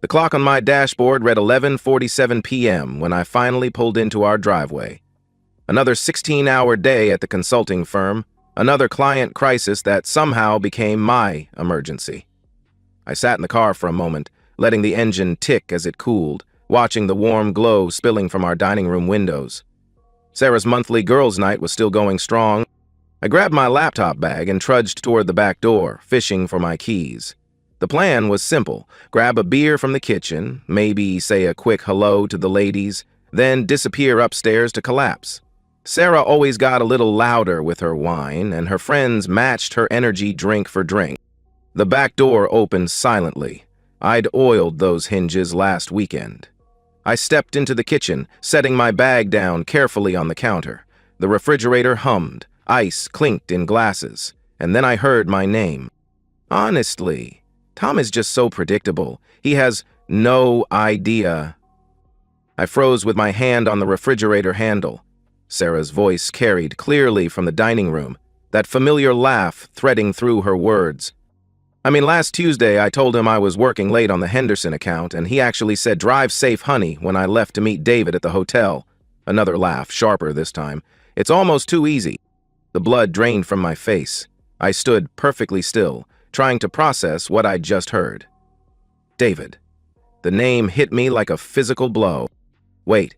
The clock on my dashboard read 11:47 p.m. when I finally pulled into our driveway. Another 16-hour day at the consulting firm, another client crisis that somehow became my emergency. I sat in the car for a moment, letting the engine tick as it cooled, watching the warm glow spilling from our dining room windows. Sarah's monthly girls' night was still going strong. I grabbed my laptop bag and trudged toward the back door, fishing for my keys. The plan was simple: grab a beer from the kitchen, maybe say a quick hello to the ladies, then disappear upstairs to collapse. Sarah always got a little louder with her wine, and her friends matched her energy drink for drink. The back door opened silently. I'd oiled those hinges last weekend. I stepped into the kitchen, setting my bag down carefully on the counter. The refrigerator hummed, ice clinked in glasses, and then I heard my name. Honestly, Tom is just so predictable. He has no idea. I froze with my hand on the refrigerator handle. Sarah's voice carried clearly from the dining room, that familiar laugh threading through her words. Last Tuesday I told him I was working late on the Henderson account, and he actually said, "Drive safe, honey," when I left to meet David at the hotel. Another laugh, sharper this time. It's almost too easy. The blood drained from my face. I stood perfectly still, trying to process what I'd just heard. David. The name hit me like a physical blow. Wait,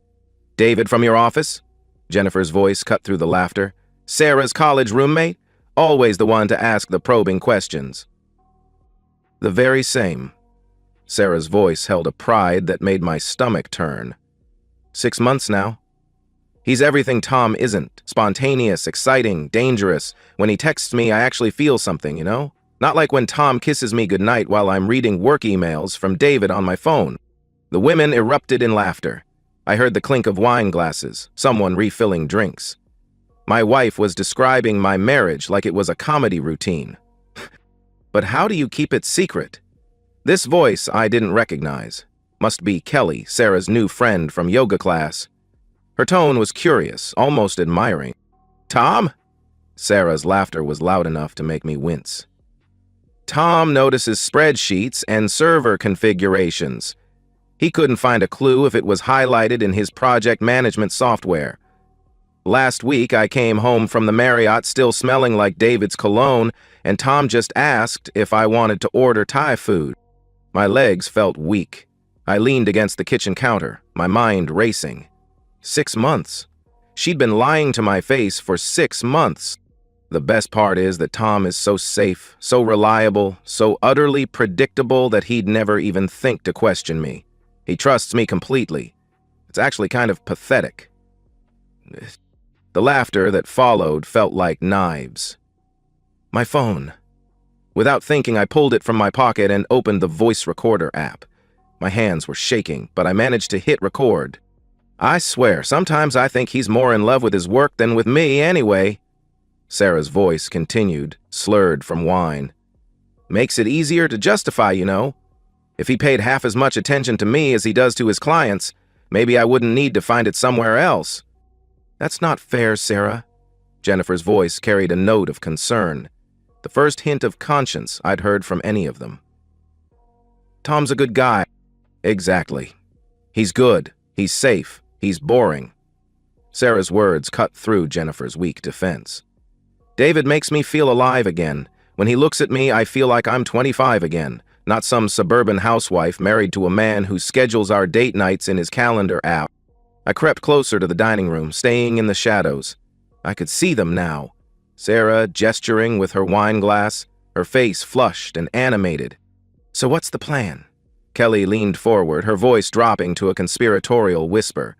David from your office? Jennifer's voice cut through the laughter. Sarah's college roommate? Always the one to ask the probing questions. The very same. Sarah's voice held a pride that made my stomach turn. 6 months now. He's everything Tom isn't. Spontaneous, exciting, dangerous. When he texts me, I actually feel something, you know? Not like when Tom kisses me goodnight while I'm reading work emails from David on my phone. The women erupted in laughter. I heard the clink of wine glasses, someone refilling drinks. My wife was describing my marriage like it was a comedy routine. But how do you keep it secret? This voice I didn't recognize. Must be Kelly, Sarah's new friend from yoga class. Her tone was curious, almost admiring. Tom? Sarah's laughter was loud enough to make me wince. Tom notices spreadsheets and server configurations. He couldn't find a clue if it was highlighted in his project management software. Last week, I came home from the Marriott still smelling like David's cologne, and Tom just asked if I wanted to order Thai food. My legs felt weak. I leaned against the kitchen counter, my mind racing. 6 months. She'd been lying to my face for 6 months. The best part is that Tom is so safe, so reliable, so utterly predictable that he'd never even think to question me. He trusts me completely. It's actually kind of pathetic. The laughter that followed felt like knives. My phone. Without thinking, I pulled it from my pocket and opened the voice recorder app. My hands were shaking, but I managed to hit record. I swear, sometimes I think he's more in love with his work than with me anyway. Sarah's voice continued, slurred from wine. Makes it easier to justify, you know. If he paid half as much attention to me as he does to his clients, maybe I wouldn't need to find it somewhere else. That's not fair, Sarah. Jennifer's voice carried a note of concern, the first hint of conscience I'd heard from any of them. Tom's a good guy. Exactly. He's good. He's safe. He's boring. Sarah's words cut through Jennifer's weak defense. David makes me feel alive again. When he looks at me, I feel like I'm 25 again, not some suburban housewife married to a man who schedules our date nights in his calendar app. I crept closer to the dining room, staying in the shadows. I could see them now. Sarah gesturing with her wine glass, her face flushed and animated. So what's the plan? Kelly leaned forward, her voice dropping to a conspiratorial whisper.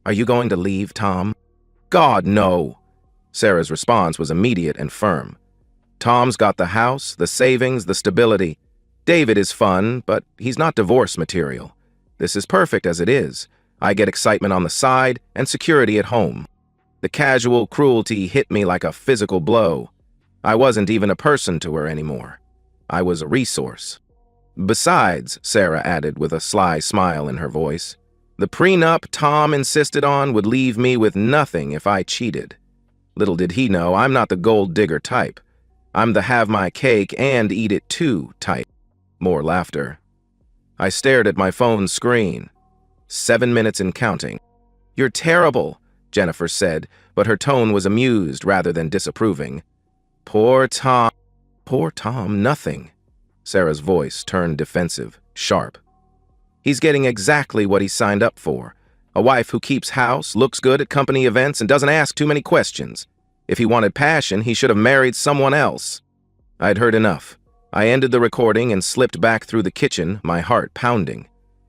Are you going to leave, Tom? God, no! Sarah's response was immediate and firm. Tom's got the house, the savings, the stability. David is fun, but he's not divorce material. This is perfect as it is. I get excitement on the side and security at home. The casual cruelty hit me like a physical blow. I wasn't even a person to her anymore. I was a resource. Besides, Sarah added with a sly smile in her voice, the prenup Tom insisted on would leave me with nothing if I cheated. Little did he know, I'm not the gold digger type. I'm the have my cake and eat it too type. More laughter. I stared at my phone's screen. 7 minutes and counting. "You're terrible," Jennifer said, but her tone was amused rather than disapproving. "Poor Tom." "Poor Tom, nothing." Sarah's voice turned defensive, sharp. "He's getting exactly what he signed up for. A wife who keeps house, looks good at company events, and doesn't ask too many questions. If he wanted passion, he should have married someone else." I'd heard enough. I ended the recording and slipped back through the kitchen, my heart pounding.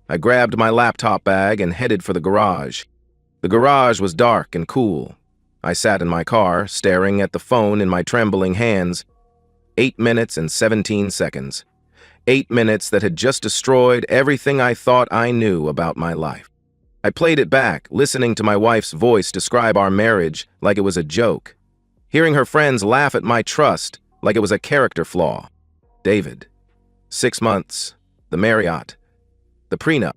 I grabbed my laptop bag and headed for the garage. The garage was dark and cool. I sat in my car, staring at the phone in my trembling hands. 8 minutes and 17 seconds. 8 minutes that had just destroyed everything I thought I knew about my life. I played it back, listening to my wife's voice describe our marriage like it was a joke. Hearing her friends laugh at my trust like it was a character flaw. David. 6 months. The Marriott. The prenup.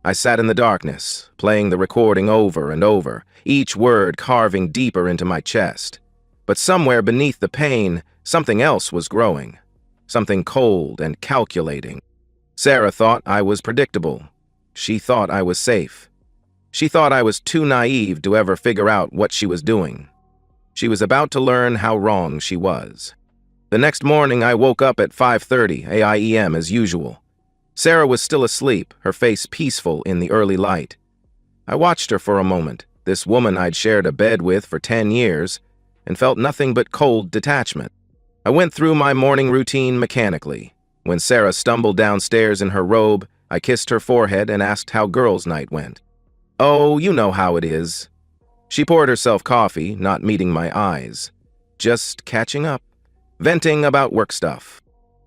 I sat in the darkness, playing the recording over and over, each word carving deeper into my chest. But somewhere beneath the pain, something else was growing. Something cold and calculating. Sarah thought I was predictable. She thought I was safe. She thought I was too naive to ever figure out what she was doing. She was about to learn how wrong she was. The next morning, I woke up at 5:30 a.m. as usual. Sarah was still asleep, her face peaceful in the early light. I watched her for a moment, this woman I'd shared a bed with for 10 years, and felt nothing but cold detachment. I went through my morning routine mechanically. When Sarah stumbled downstairs in her robe, I kissed her forehead and asked how girls' night went. "Oh, you know how it is." She poured herself coffee, not meeting my eyes. "Just catching up. Venting about work stuff."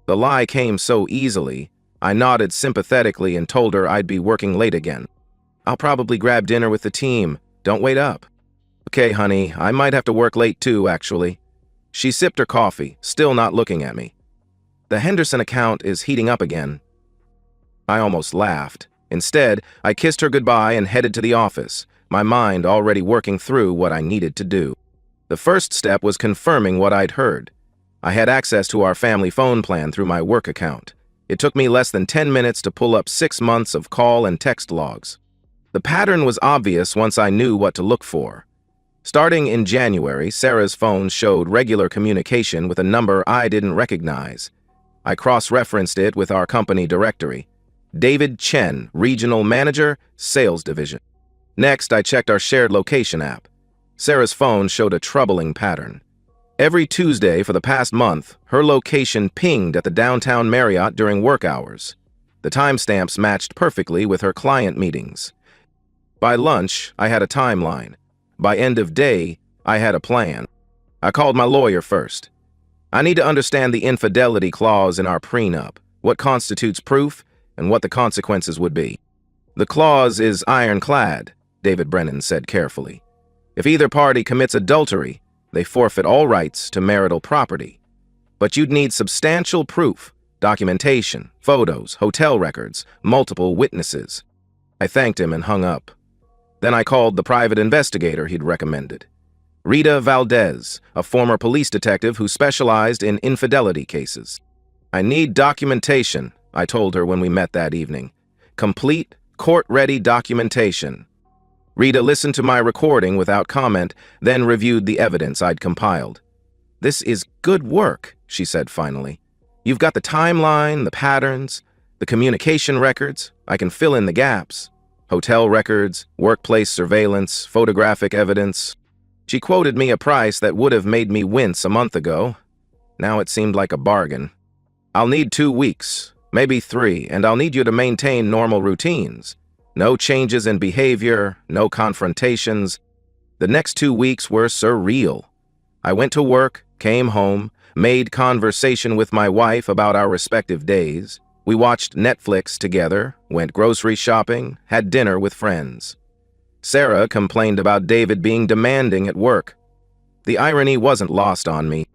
The lie came so easily, I nodded sympathetically and told her I'd be working late again. "I'll probably grab dinner with the team. Don't wait up." "Okay, honey, I might have to work late too, actually." She sipped her coffee, still not looking at me. "The Henderson account is heating up again." I almost laughed. Instead, I kissed her goodbye and headed to the office, my mind already working through what I needed to do. The first step was confirming what I'd heard. I had access to our family phone plan through my work account. It took me less than 10 minutes to pull up 6 months of call and text logs. The pattern was obvious once I knew what to look for. Starting in January, Sarah's phone showed regular communication with a number I didn't recognize. I cross-referenced it with our company directory. David Chen, Regional Manager, Sales Division. Next, I checked our shared location app. Sarah's phone showed a troubling pattern. Every Tuesday for the past month, her location pinged at the downtown Marriott during work hours. The timestamps matched perfectly with her client meetings. By lunch, I had a timeline. By end of day, I had a plan. I called my lawyer first. "I need to understand the infidelity clause in our prenup, what constitutes proof, and what the consequences would be." "The clause is ironclad," David Brennan said carefully. "If either party commits adultery, they forfeit all rights to marital property. But you'd need substantial proof, documentation, photos, hotel records, multiple witnesses." I thanked him and hung up. Then I called the private investigator he'd recommended. Rita Valdez, a former police detective who specialized in infidelity cases. "I need documentation," I told her when we met that evening. "Complete, court-ready documentation." Rita listened to my recording without comment, then reviewed the evidence I'd compiled. "This is good work," she said finally. "You've got the timeline, the patterns, the communication records. I can fill in the gaps. Hotel records, workplace surveillance, photographic evidence." She quoted me a price that would have made me wince a month ago. Now it seemed like a bargain. "I'll need 2 weeks, maybe 3, and I'll need you to maintain normal routines. No changes in behavior, no confrontations." The next 2 weeks were surreal. I went to work, came home, made conversation with my wife about our respective days. We watched Netflix together, went grocery shopping, had dinner with friends. Sarah complained about David being demanding at work. The irony wasn't lost on me.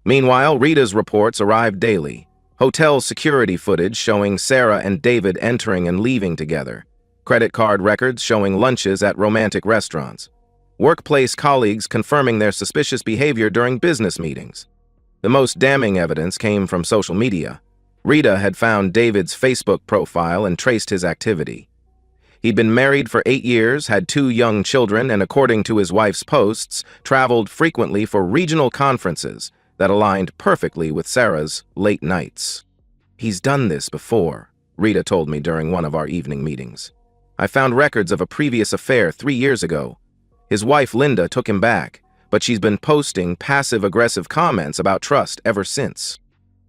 Meanwhile, Rita's reports arrived daily. Hotel security footage showing Sarah and David entering and leaving together. Credit card records showing lunches at romantic restaurants. Workplace colleagues confirming their suspicious behavior during business meetings. The most damning evidence came from social media. Rita had found David's Facebook profile and traced his activity. He'd been married for 8 years, had 2 young children, and according to his wife's posts, traveled frequently for regional conferences that aligned perfectly with Sarah's late nights. "He's done this before," Rita told me during one of our evening meetings. "I found records of a previous affair 3 years ago. His wife Linda took him back, but she's been posting passive-aggressive comments about trust ever since."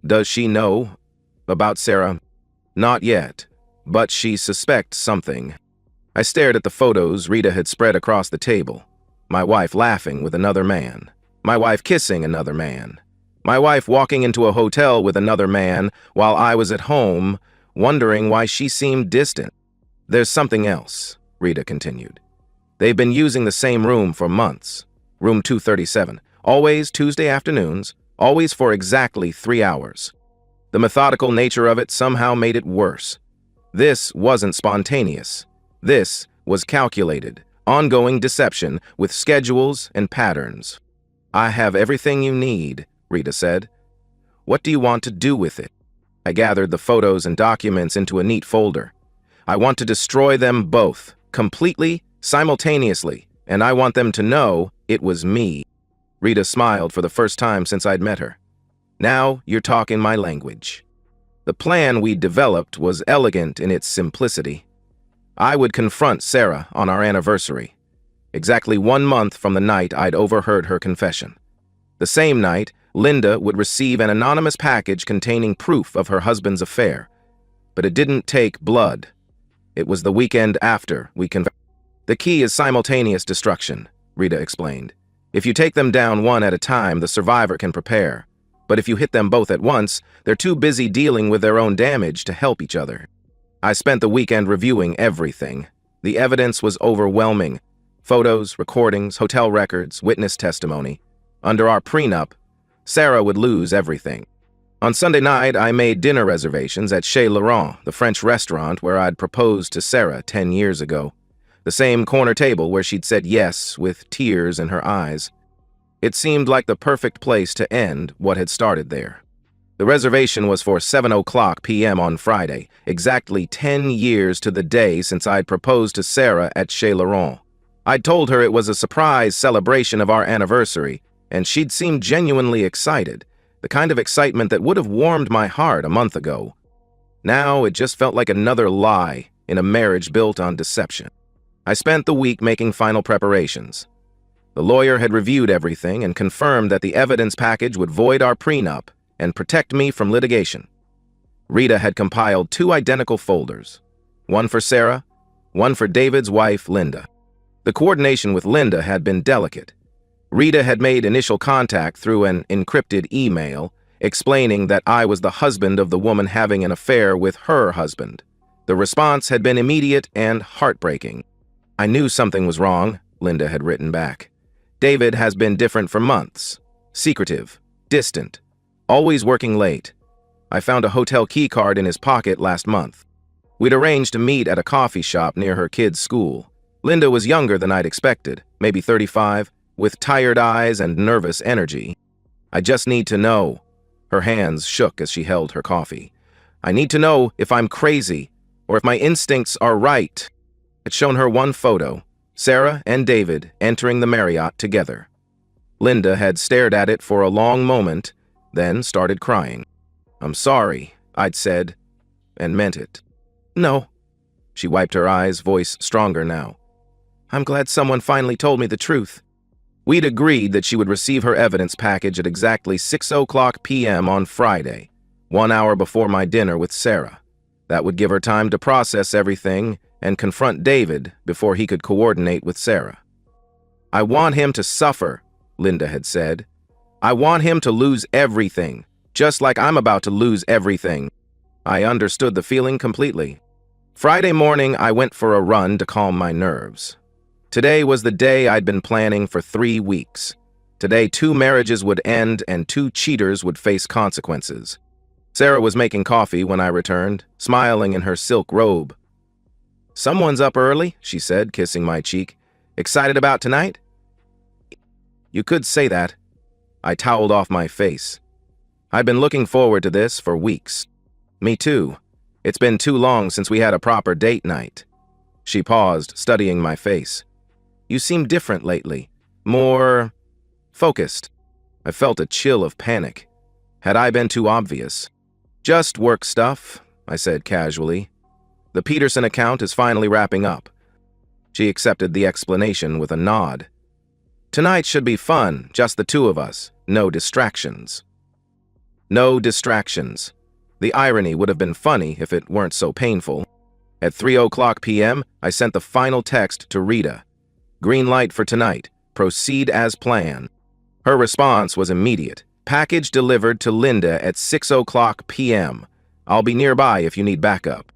"Does she know about Sarah?" "Not yet, but she suspects something." I stared at the photos Rita had spread across the table. My wife laughing with another man. My wife kissing another man. My wife walking into a hotel with another man while I was at home, wondering why she seemed distant. "There's something else," Rita continued. "They've been using the same room for months. Room 237. Always Tuesday afternoons, always for exactly 3 hours. The methodical nature of it somehow made it worse. This wasn't spontaneous. This was calculated, ongoing deception with schedules and patterns." "I have everything you need," Rita said. "What do you want to do with it?" I gathered the photos and documents into a neat folder. "I want to destroy them both, completely, simultaneously, and I want them to know it was me." Rita smiled for the first time since I'd met her. "Now you're talking my language." The plan we developed was elegant in its simplicity. I would confront Sarah on our anniversary, exactly 1 month from the night I'd overheard her confession. The same night, Linda would receive an anonymous package containing proof of her husband's affair. But it didn't take blood. It was the weekend after we confessed. "The key is simultaneous destruction," Rita explained. "If you take them down one at a time, the survivor can prepare. But if you hit them both at once, they're too busy dealing with their own damage to help each other." I spent the weekend reviewing everything. The evidence was overwhelming. Photos, recordings, hotel records, witness testimony. Under our prenup, Sarah would lose everything. On Sunday night, I made dinner reservations at Chez Laurent, the French restaurant where I'd proposed to Sarah 10 years ago. The same corner table where she'd said yes with tears in her eyes. It seemed like the perfect place to end what had started there. The reservation was for 7:00 p.m. on Friday, exactly 10 years to the day since I'd proposed to Sarah at Chez Laurent. I'd told her it was a surprise celebration of our anniversary, and she'd seemed genuinely excited, the kind of excitement that would have warmed my heart a month ago. Now it just felt like another lie in a marriage built on deception. I spent the week making final preparations. The lawyer had reviewed everything and confirmed that the evidence package would void our prenup and protect me from litigation. Rita had compiled 2 identical folders, one for Sarah, one for David's wife, Linda. The coordination with Linda had been delicate. Rita had made initial contact through an encrypted email, explaining that I was the husband of the woman having an affair with her husband. The response had been immediate and heartbreaking. "I knew something was wrong," Linda had written back. "David has been different for months. Secretive, distant, always working late. I found a hotel key card in his pocket last month. We'd arranged to meet at a coffee shop near her kid's school. Linda was younger than I'd expected, maybe 35, with tired eyes and nervous energy. I just need to know." Her hands shook as she held her coffee. "I need to know if I'm crazy or if my instincts are right." I'd shown her one photo, Sarah and David entering the Marriott together. Linda had stared at it for a long moment, then started crying. "I'm sorry," I'd said, and meant it. "No." She wiped her eyes, voice stronger now. "I'm glad someone finally told me the truth." We'd agreed that she would receive her evidence package at exactly 6:00 p.m. on Friday, 1 hour before my dinner with Sarah. That would give her time to process everything and confront David before he could coordinate with Sarah. "I want him to suffer," Linda had said. "I want him to lose everything, just like I'm about to lose everything." I understood the feeling completely. Friday morning, I went for a run to calm my nerves. Today was the day I'd been planning for 3 weeks. Today, 2 marriages would end and 2 cheaters would face consequences. Sarah was making coffee when I returned, smiling in her silk robe. "Someone's up early," she said, kissing my cheek. "Excited about tonight?" "You could say that." I toweled off my face. I'd been looking forward to this for weeks. Me too. It's been too long since we had a proper date night. She paused, studying my face. You seem different lately. More focused. I felt a chill of panic. Had I been too obvious? Just work stuff, I said casually. The Peterson account is finally wrapping up. She accepted the explanation with a nod. Tonight should be fun, just the two of us. No distractions. No distractions. The irony would have been funny if it weren't so painful. At 3:00 p.m., I sent the final text to Rita. Green light for tonight. Proceed as planned. Her response was immediate. Package delivered to Linda at 6:00 p.m. I'll be nearby if you need backup.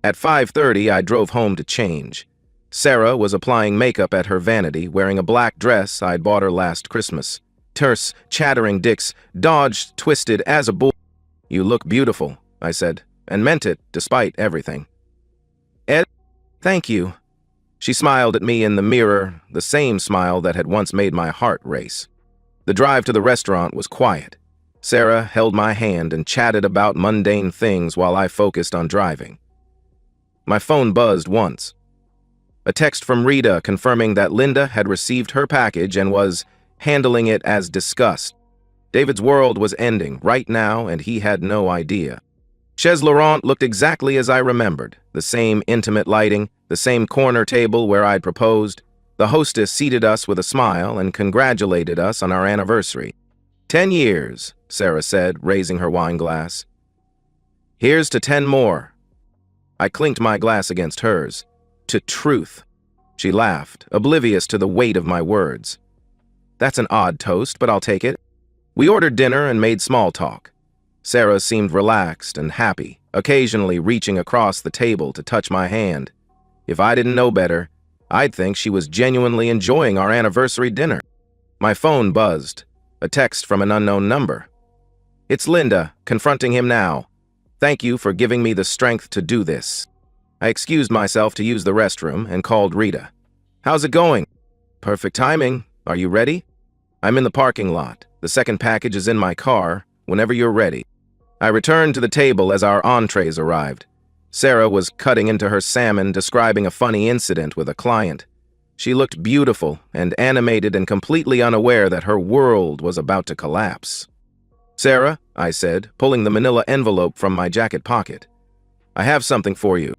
At 5:30, I drove home to change. Sarah was applying makeup at her vanity, wearing a black dress I'd bought her last Christmas. Terse, chattering dicks dodged, twisted as a bull. You look beautiful, I said, and meant it despite everything. Ed, thank you. She smiled at me in the mirror, the same smile that had once made my heart race. The drive to the restaurant was quiet. Sarah held my hand and chatted about mundane things while I focused on driving. My phone buzzed once. A text from Rita confirming that Linda had received her package and was handling it as discussed. David's world was ending right now, and he had no idea. Chaise Laurent looked exactly as I remembered. The same intimate lighting, the same corner table where I'd proposed. The hostess seated us with a smile and congratulated us on our anniversary. 10 years, Sarah said, raising her wine glass. Here's to 10 more. I clinked my glass against hers. To truth. She laughed, oblivious to the weight of my words. That's an odd toast, but I'll take it. We ordered dinner and made small talk. Sarah seemed relaxed and happy, occasionally reaching across the table to touch my hand. If I didn't know better, I'd think she was genuinely enjoying our anniversary dinner. My phone buzzed, a text from an unknown number. It's Linda, confronting him now. Thank you for giving me the strength to do this. I excused myself to use the restroom and called Rita. How's it going? Perfect timing. Are you ready? I'm in the parking lot. The second package is in my car. Whenever you're ready. I returned to the table as our entrees arrived. Sarah was cutting into her salmon, describing a funny incident with a client. She looked beautiful and animated and completely unaware that her world was about to collapse. Sarah, I said, pulling the manila envelope from my jacket pocket. I have something for you.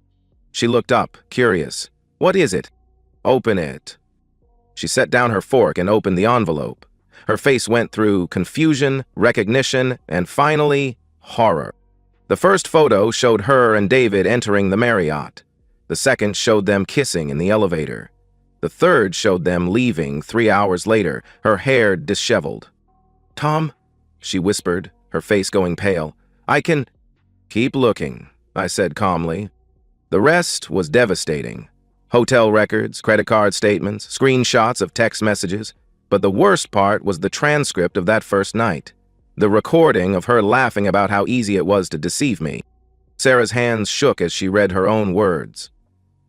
She looked up, curious. What is it? Open it. She set down her fork and opened the envelope. Her face went through confusion, recognition, and finally, horror. The first photo showed her and David entering the Marriott. The second showed them kissing in the elevator. The third showed them leaving 3 hours later, her hair disheveled. Tom, she whispered, her face going pale. I can... Keep looking, I said calmly. The rest was devastating. Hotel records, credit card statements, screenshots of text messages. But the worst part was the transcript of that first night. The recording of her laughing about how easy it was to deceive me. Sarah's hands shook as she read her own words.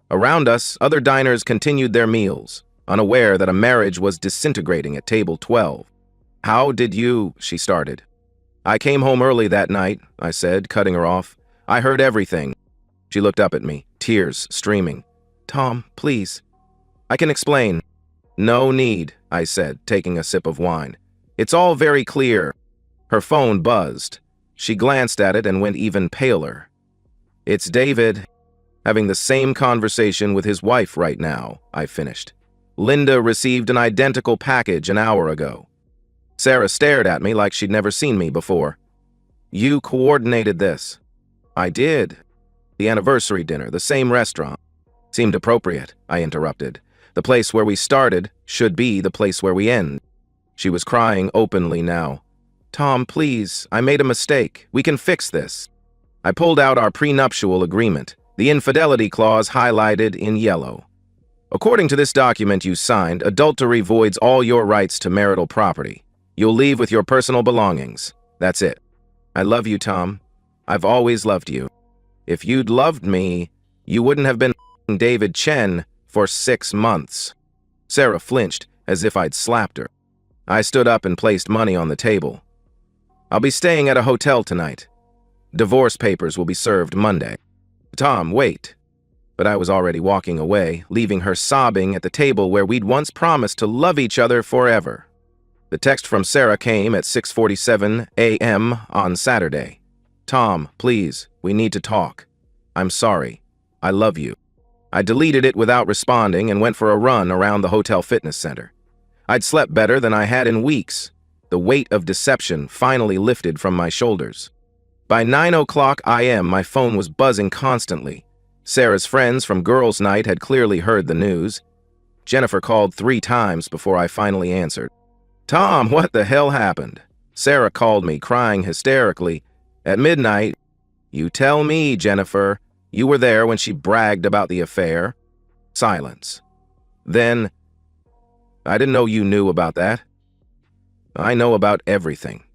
Around us, other diners continued their meals, unaware that a marriage was disintegrating at table 12. How did you... she started. I came home early that night, I said, cutting her off. I heard everything. She looked up at me, tears streaming. Tom, please. I can explain. No need, I said, taking a sip of wine. It's all very clear. Her phone buzzed. She glanced at it and went even paler. It's David, having the same conversation with his wife right now, I finished. Linda received an identical package an hour ago. Sarah stared at me like she'd never seen me before. You coordinated this. I did. The anniversary dinner, the same restaurant. Seemed appropriate, I interrupted. The place where we started should be the place where we end. She was crying openly now. Tom, please, I made a mistake. We can fix this. I pulled out our prenuptial agreement, the infidelity clause highlighted in yellow. According to this document you signed, adultery voids all your rights to marital property. You'll leave with your personal belongings. That's it. I love you, Tom. I've always loved you. If you'd loved me, you wouldn't have been David Chen for 6 months. Sarah flinched as if I'd slapped her. I stood up and placed money on the table. I'll be staying at a hotel tonight. Divorce papers will be served Monday. Tom, wait. But I was already walking away, leaving her sobbing at the table where we'd once promised to love each other forever. The text from Sarah came at 6:47 a.m. on Saturday. Tom, please, we need to talk. I'm sorry. I love you. I deleted it without responding and went for a run around the hotel fitness center. I'd slept better than I had in weeks. The weight of deception finally lifted from my shoulders. By 9:00 a.m., my phone was buzzing constantly. Sarah's friends from girls' night had clearly heard the news. Jennifer called 3 times before I finally answered. Tom, what the hell happened? Sarah called me, crying hysterically. At midnight, you tell me, Jennifer. You were there when she bragged about the affair. Silence. Then, I didn't know you knew about that. I know about everything.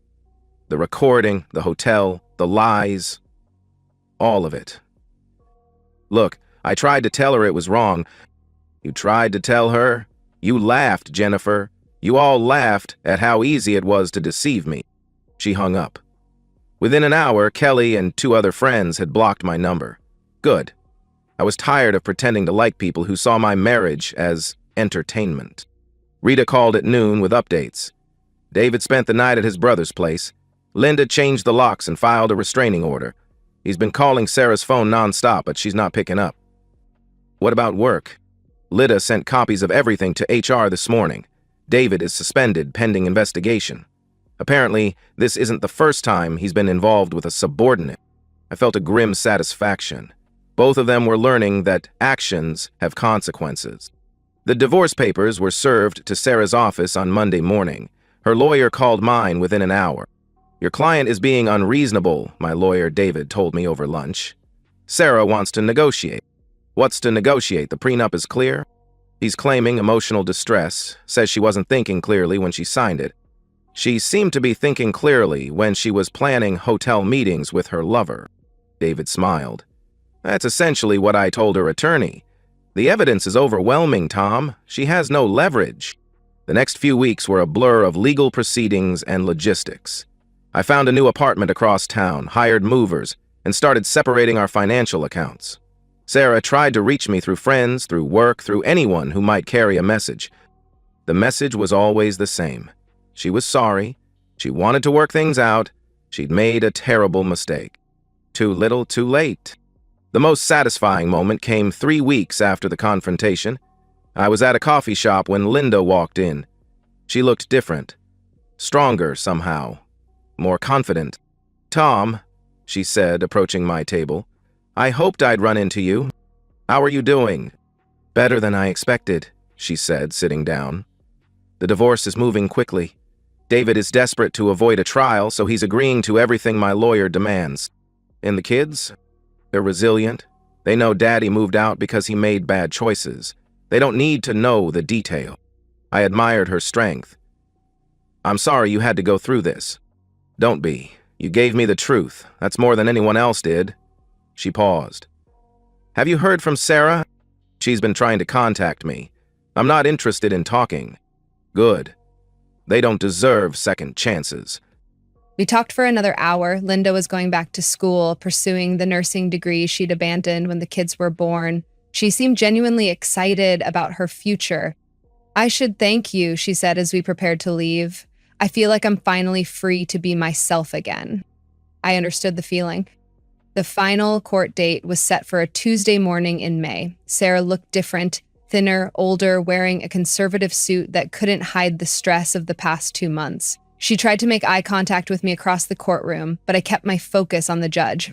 The recording, the hotel, the lies. All of it. Look, I tried to tell her it was wrong. You tried to tell her? You laughed, Jennifer. You all laughed at how easy it was to deceive me. She hung up. Within an hour, Kelly and 2 other friends had blocked my number. Good. I was tired of pretending to like people who saw my marriage as entertainment. Rita called at noon with updates. David spent the night at his brother's place. Linda changed the locks and filed a restraining order. He's been calling Sarah's phone nonstop, but she's not picking up. What about work? Lyda sent copies of everything to HR this morning. David is suspended pending investigation. Apparently, this isn't the first time he's been involved with a subordinate. I felt a grim satisfaction. Both of them were learning that actions have consequences. The divorce papers were served to Sarah's office on Monday morning. Her lawyer called mine within an hour. Your client is being unreasonable, my lawyer David told me over lunch. Sarah wants to negotiate. What's to negotiate? The prenup is clear? He's claiming emotional distress, says she wasn't thinking clearly when she signed it. She seemed to be thinking clearly when she was planning hotel meetings with her lover. David smiled. That's essentially what I told her attorney. The evidence is overwhelming, Tom. She has no leverage. The next few weeks were a blur of legal proceedings and logistics. I found a new apartment across town, hired movers, and started separating our financial accounts. Sarah tried to reach me through friends, through work, through anyone who might carry a message. The message was always the same. She was sorry. She wanted to work things out. She'd made a terrible mistake. Too little, too late. The most satisfying moment came 3 weeks after the confrontation. I was at a coffee shop when Linda walked in. She looked different. Stronger, somehow. More confident. Tom, she said, approaching my table. I hoped I'd run into you. How are you doing? Better than I expected, she said, sitting down. The divorce is moving quickly. David is desperate to avoid a trial, so he's agreeing to everything my lawyer demands. And the kids? They're resilient. They know Daddy moved out because he made bad choices. They don't need to know the detail. I admired her strength. I'm sorry you had to go through this. Don't be. You gave me the truth. That's more than anyone else did. She paused. Have you heard from Sarah? She's been trying to contact me. I'm not interested in talking. Good. They don't deserve second chances. We talked for another hour. Linda was going back to school, pursuing the nursing degree she'd abandoned when the kids were born. She seemed genuinely excited about her future. I should thank you, she said as we prepared to leave. I feel like I'm finally free to be myself again. I understood the feeling. The final court date was set for a Tuesday morning in May. Sarah looked different, thinner, older, wearing a conservative suit that couldn't hide the stress of the past 2 months. She tried to make eye contact with me across the courtroom, but I kept my focus on the judge.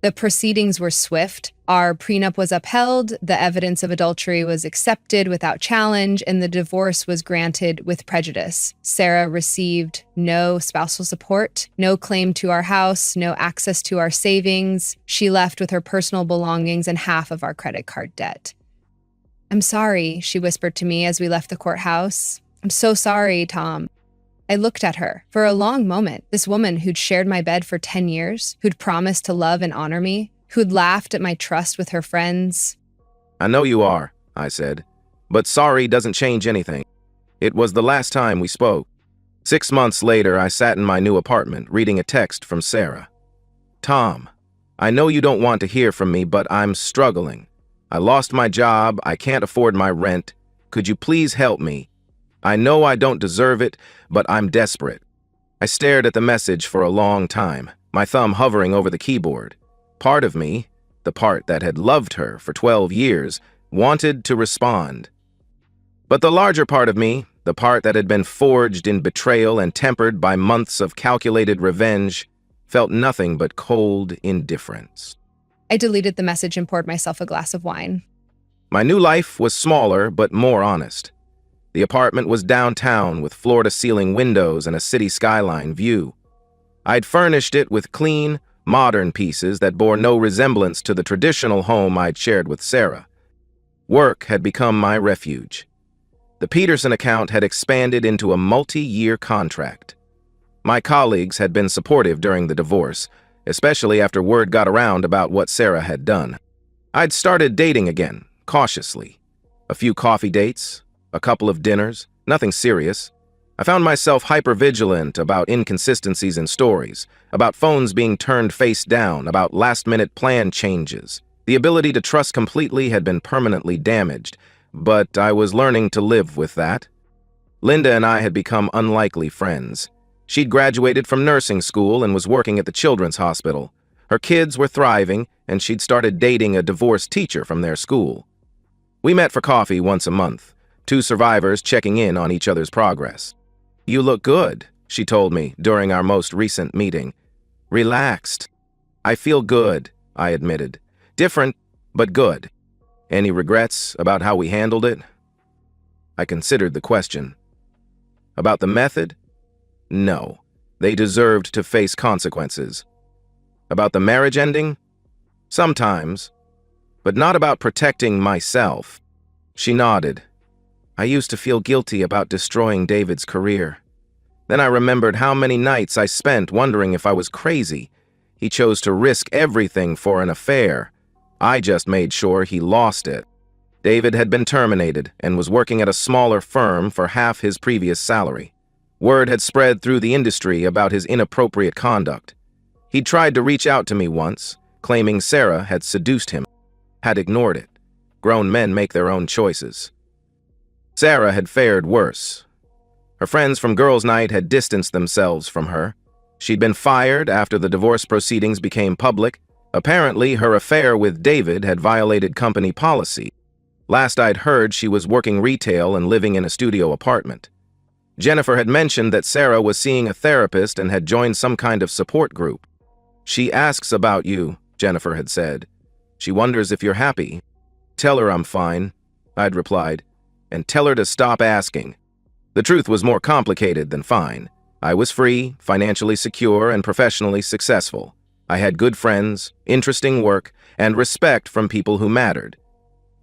The proceedings were swift. Our prenup was upheld, the evidence of adultery was accepted without challenge, and the divorce was granted with prejudice. Sarah received no spousal support, no claim to our house, no access to our savings. She left with her personal belongings and half of our credit card debt. I'm sorry, she whispered to me as we left the courthouse. I'm so sorry, Tom. I looked at her. For a long moment, this woman who'd shared my bed for 10 years, who'd promised to love and honor me, who'd laughed at my trust with her friends. I know you are, I said, but sorry doesn't change anything. It was the last time we spoke. 6 months later, I sat in my new apartment, reading a text from Sarah. Tom, I know you don't want to hear from me, but I'm struggling. I lost my job, I can't afford my rent. Could you please help me? I know I don't deserve it, but I'm desperate. I stared at the message for a long time, my thumb hovering over the keyboard. Part of me, the part that had loved her for 12 years, wanted to respond. But the larger part of me, the part that had been forged in betrayal and tempered by months of calculated revenge, felt nothing but cold indifference. I deleted the message and poured myself a glass of wine. My new life was smaller but more honest. The apartment was downtown with floor-to-ceiling windows and a city skyline view. I'd furnished it with clean, modern pieces that bore no resemblance to the traditional home I'd shared with Sarah. Work had become my refuge. The Peterson account had expanded into a multi-year contract. My colleagues had been supportive during the divorce, especially after word got around about what Sarah had done. I'd started dating again, cautiously. A few coffee dates, a couple of dinners, nothing serious. I found myself hyper-vigilant about inconsistencies in stories, about phones being turned face down, about last-minute plan changes. The ability to trust completely had been permanently damaged, but I was learning to live with that. Linda and I had become unlikely friends. She'd graduated from nursing school and was working at the children's hospital. Her kids were thriving, and she'd started dating a divorced teacher from their school. We met for coffee once a month, two survivors checking in on each other's progress. "You look good," she told me during our most recent meeting. "Relaxed." "I feel good," I admitted. "Different, but good." "Any regrets about how we handled it?" I considered the question. About the method? No. They deserved to face consequences. About the marriage ending? Sometimes, but not about protecting myself. She nodded. I used to feel guilty about destroying David's career. Then I remembered how many nights I spent wondering if I was crazy. He chose to risk everything for an affair. I just made sure he lost it. David had been terminated and was working at a smaller firm for half his previous salary. Word had spread through the industry about his inappropriate conduct. He'd tried to reach out to me once, claiming Sarah had seduced him. Had ignored it. Grown men make their own choices. Sarah had fared worse. Her friends from girls' night had distanced themselves from her. She'd been fired after the divorce proceedings became public. Apparently, her affair with David had violated company policy. Last I'd heard, she was working retail and living in a studio apartment. Jennifer had mentioned that Sarah was seeing a therapist and had joined some kind of support group. "She asks about you," Jennifer had said. "She wonders if you're happy." "Tell her I'm fine," I'd replied. "And tell her to stop asking." The truth was more complicated than fine. I was free, financially secure, and professionally successful. I had good friends, interesting work, and respect from people who mattered.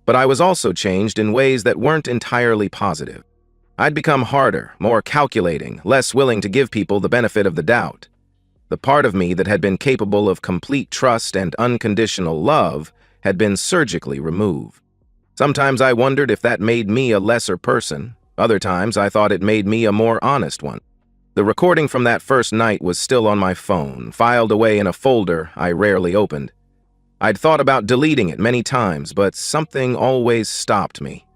But I was also changed in ways that weren't entirely positive. I'd become harder, more calculating, less willing to give people the benefit of the doubt. The part of me that had been capable of complete trust and unconditional love had been surgically removed. Sometimes I wondered if that made me a lesser person. Other times I thought it made me a more honest one. The recording from that first night was still on my phone, filed away in a folder I rarely opened. I'd thought about deleting it many times, but something always stopped me.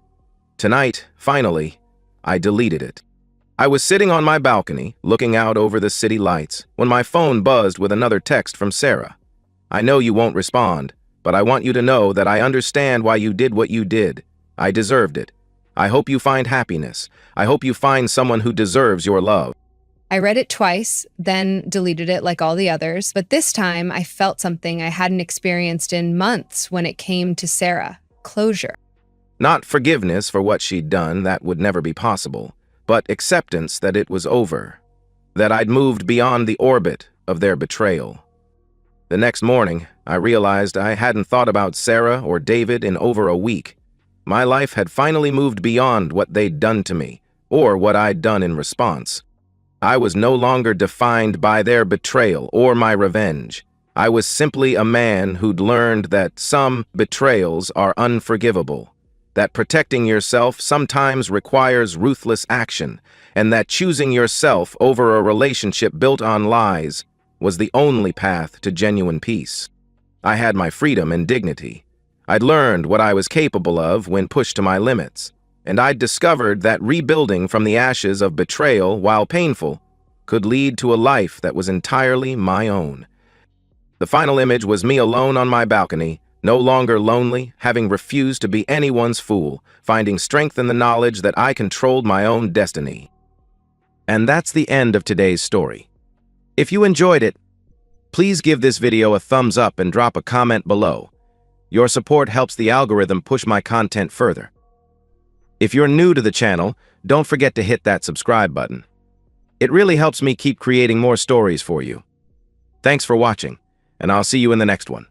Tonight, finally, I deleted it. I was sitting on my balcony, looking out over the city lights, when my phone buzzed with another text from Sarah. "I know you won't respond, but I want you to know that I understand why you did what you did. I deserved it. I hope you find happiness. I hope you find someone who deserves your love." I read it twice, then deleted it like all the others, but this time I felt something I hadn't experienced in months when it came to Sarah. Closure. Not forgiveness for what she'd done, that would never be possible, but acceptance that it was over, that I'd moved beyond the orbit of their betrayal. The next morning, I realized I hadn't thought about Sarah or David in over a week. My life had finally moved beyond what they'd done to me, or what I'd done in response. I was no longer defined by their betrayal or my revenge. I was simply a man who'd learned that some betrayals are unforgivable, that protecting yourself sometimes requires ruthless action, and that choosing yourself over a relationship built on lies was the only path to genuine peace. I had my freedom and dignity. I'd learned what I was capable of when pushed to my limits, and I'd discovered that rebuilding from the ashes of betrayal, while painful, could lead to a life that was entirely my own. The final image was me alone on my balcony, no longer lonely, having refused to be anyone's fool, finding strength in the knowledge that I controlled my own destiny. And that's the end of today's story. If you enjoyed it, please give this video a thumbs up and drop a comment below. Your support helps the algorithm push my content further. If you're new to the channel, don't forget to hit that subscribe button. It really helps me keep creating more stories for you. Thanks for watching, and I'll see you in the next one.